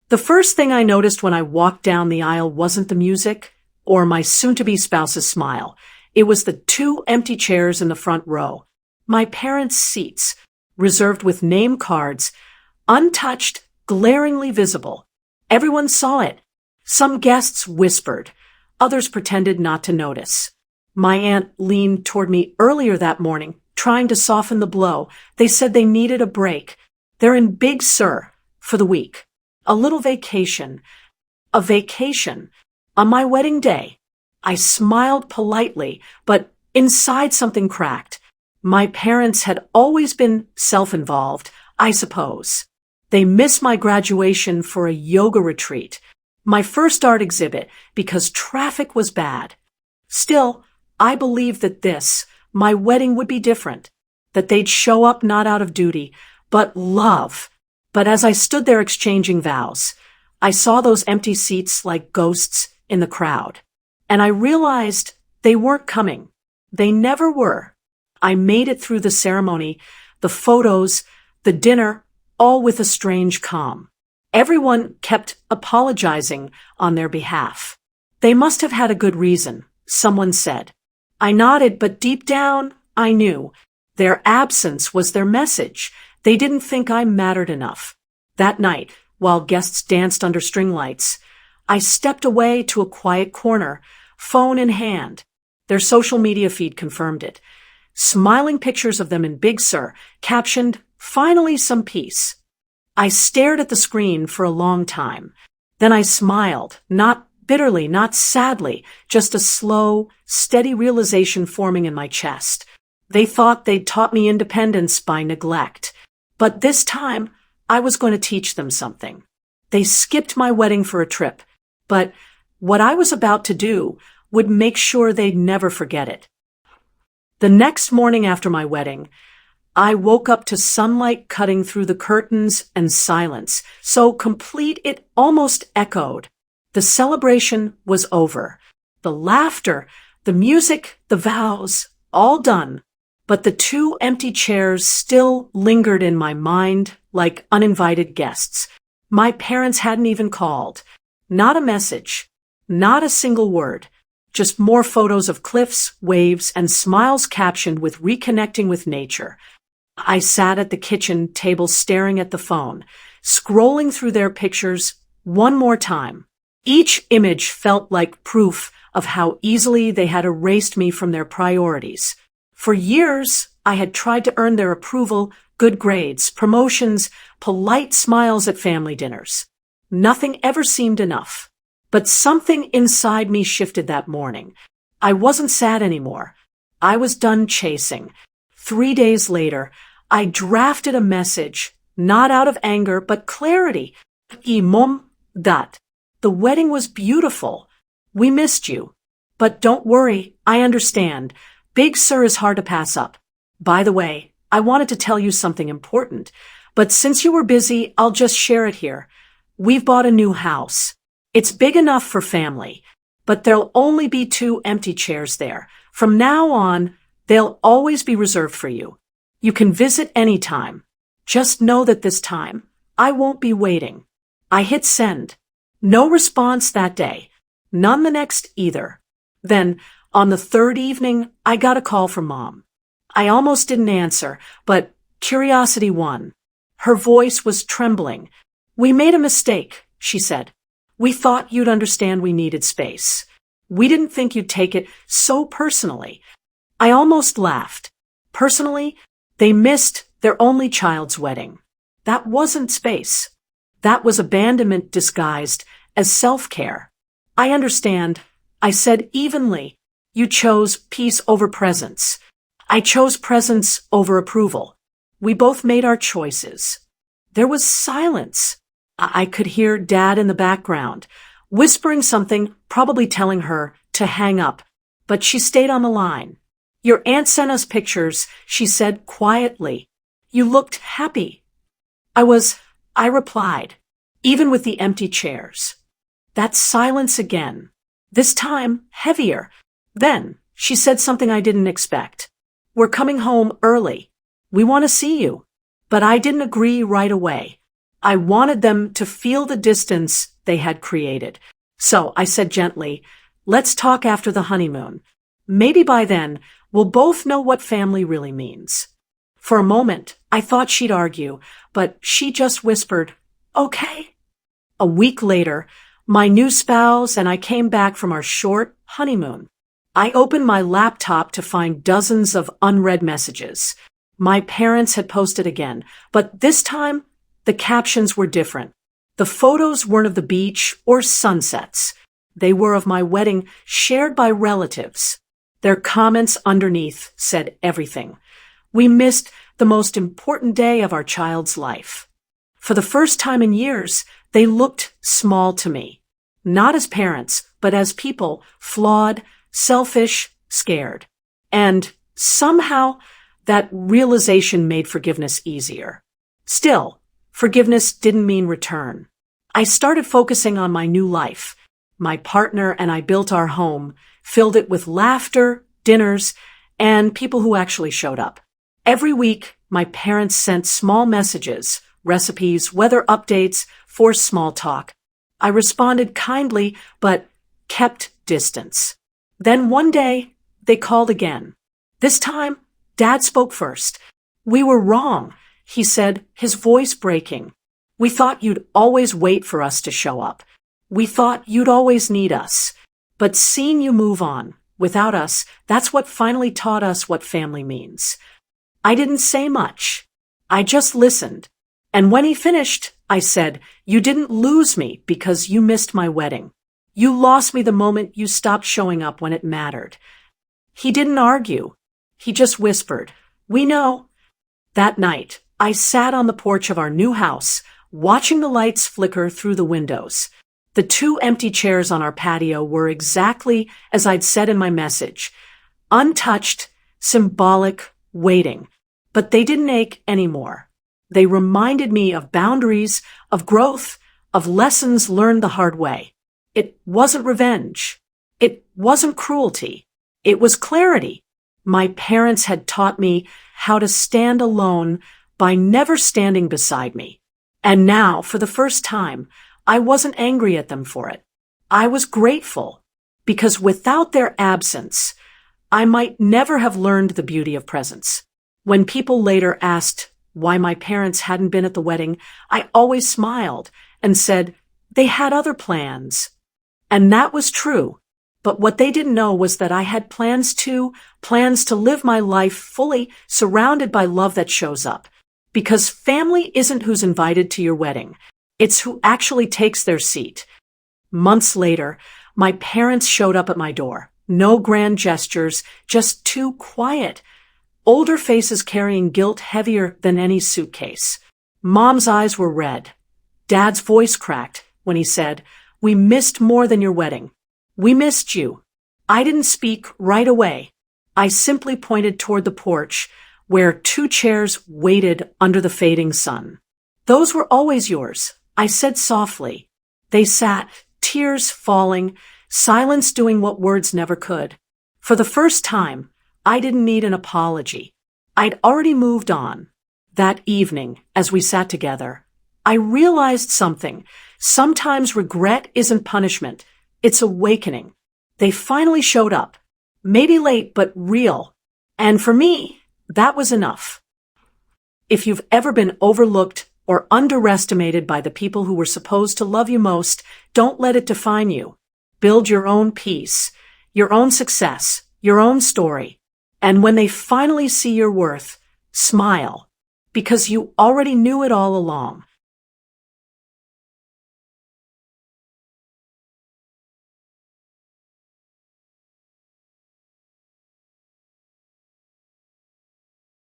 The first thing I noticed when I walked down the aisle wasn't the music or my soon-to-be spouse's smile. It was the two empty chairs in the front row. My parents' seats, reserved with name cards, untouched, glaringly visible. Everyone saw it. Some guests whispered. Others pretended not to notice. My aunt leaned toward me earlier that morning, trying to soften the blow. They said they needed a break. They're in Big Sur for the week. A little vacation. A vacation. On my wedding day. I smiled politely, but inside something cracked. My parents had always been self-involved, I suppose. They missed my graduation for a yoga retreat, my first art exhibit, because traffic was bad. Still, I believed that my wedding would be different, that they'd show up not out of duty, but love. But as I stood there exchanging vows, I saw those empty seats like ghosts in the crowd. And I realized they weren't coming. They never were. I made it through the ceremony, the photos, the dinner, all with a strange calm. Everyone kept apologizing on their behalf. They must have had a good reason, someone said. I nodded, but deep down, I knew. Their absence was their message. They didn't think I mattered enough. That night, while guests danced under string lights, I stepped away to a quiet corner, phone in hand. Their social media feed confirmed it. Smiling pictures of them in Big Sur, captioned, "Finally some peace." I stared at the screen for a long time. Then I smiled, not bitterly, not sadly, just a slow, steady realization forming in my chest. They thought they'd taught me independence by neglect. But this time, I was going to teach them something. They skipped my wedding for a trip, but what I was about to do would make sure they'd never forget it. The next morning after my wedding, I woke up to sunlight cutting through the curtains and silence, so complete it almost echoed. The celebration was over. The laughter, the music, the vows, all done. But the two empty chairs still lingered in my mind like uninvited guests. My parents hadn't even called. Not a message. Not a single word. Just more photos of cliffs, waves, and smiles captioned with reconnecting with nature. I sat at the kitchen table staring at the phone, scrolling through their pictures one more time. Each image felt like proof of how easily they had erased me from their priorities. For years, I had tried to earn their approval, good grades, promotions, polite smiles at family dinners. Nothing ever seemed enough. But something inside me shifted that morning. I wasn't sad anymore. I was done chasing. 3 days later, I drafted a message, not out of anger, but clarity. Mom, Dad, the wedding was beautiful. We missed you. But don't worry, I understand. Big Sur is hard to pass up. By the way, I wanted to tell you something important, but since you were busy, I'll just share it here. We've bought a new house. It's big enough for family, but there'll only be 2 empty chairs there. From now on, they'll always be reserved for you. You can visit anytime. Just know that this time, I won't be waiting. I hit send. No response that day. None the next either. Then, on the 3rd evening, I got a call from Mom. I almost didn't answer, but curiosity won. Her voice was trembling. "We made a mistake," she said. "We thought you'd understand we needed space. We didn't think you'd take it so personally." I almost laughed. Personally, they missed their only child's wedding. That wasn't space. That was abandonment disguised as self-care. "I understand," I said evenly. "You chose peace over presence. I chose presence over approval. We both made our choices." There was silence. I could hear Dad in the background, whispering something, probably telling her to hang up, but she stayed on the line. "Your aunt sent us pictures," she said quietly. "You looked happy." I replied, even with the empty chairs. That silence again, this time heavier. Then she said something I didn't expect. "We're coming home early. We want to see you." But I didn't agree right away. I wanted them to feel the distance they had created. So I said gently, "Let's talk after the honeymoon. Maybe by then, we'll both know what family really means." For a moment, I thought she'd argue, but she just whispered, "Okay." A week later, my new spouse and I came back from our short honeymoon. I opened my laptop to find dozens of unread messages. My parents had posted again, but this time, the captions were different. The photos weren't of the beach or sunsets. They were of my wedding shared by relatives. Their comments underneath said everything. We missed the most important day of our child's life. For the first time in years, they looked small to me. Not as parents, but as people, flawed, selfish, scared. And somehow, that realization made forgiveness easier. Still, forgiveness didn't mean return. I started focusing on my new life. My partner and I built our home, filled it with laughter, dinners, and people who actually showed up. Every week, my parents sent small messages, recipes, weather updates, forced small talk. I responded kindly, but kept distance. Then one day, they called again. This time, Dad spoke first. "We were wrong," he said, his voice breaking. "We thought you'd always wait for us to show up. We thought you'd always need us. But seeing you move on, without us, that's what finally taught us what family means." I didn't say much. I just listened. And when he finished, I said, "You didn't lose me because you missed my wedding. You lost me the moment you stopped showing up when it mattered." He didn't argue. He just whispered, "We know." That night, I sat on the porch of our new house, watching the lights flicker through the windows. The 2 empty chairs on our patio were exactly as I'd said in my message. Untouched, symbolic, waiting. But they didn't ache anymore. They reminded me of boundaries, of growth, of lessons learned the hard way. It wasn't revenge. It wasn't cruelty. It was clarity. My parents had taught me how to stand alone by never standing beside me. And now, for the first time, I wasn't angry at them for it. I was grateful, because without their absence, I might never have learned the beauty of presence. When people later asked why my parents hadn't been at the wedding, I always smiled and said they had other plans. And that was true. But what they didn't know was that I had plans to live my life fully, surrounded by love that shows up. Because family isn't who's invited to your wedding. It's who actually takes their seat. Months later, my parents showed up at my door. No grand gestures, just 2 quiet, older faces carrying guilt heavier than any suitcase. Mom's eyes were red. Dad's voice cracked when he said, "We missed more than your wedding. We missed you." I didn't speak right away. I simply pointed toward the porch, where 2 chairs waited under the fading sun. "Those were always yours," I said softly. They sat, tears falling, silence doing what words never could. For the first time, I didn't need an apology. I'd already moved on. That evening, as we sat together, I realized something. Sometimes regret isn't punishment. It's awakening. They finally showed up. Maybe late, but real. And for me, that was enough. If you've ever been overlooked or underestimated by the people who were supposed to love you most, don't let it define you. Build your own peace, your own success, your own story. And when they finally see your worth, smile, because you already knew it all along.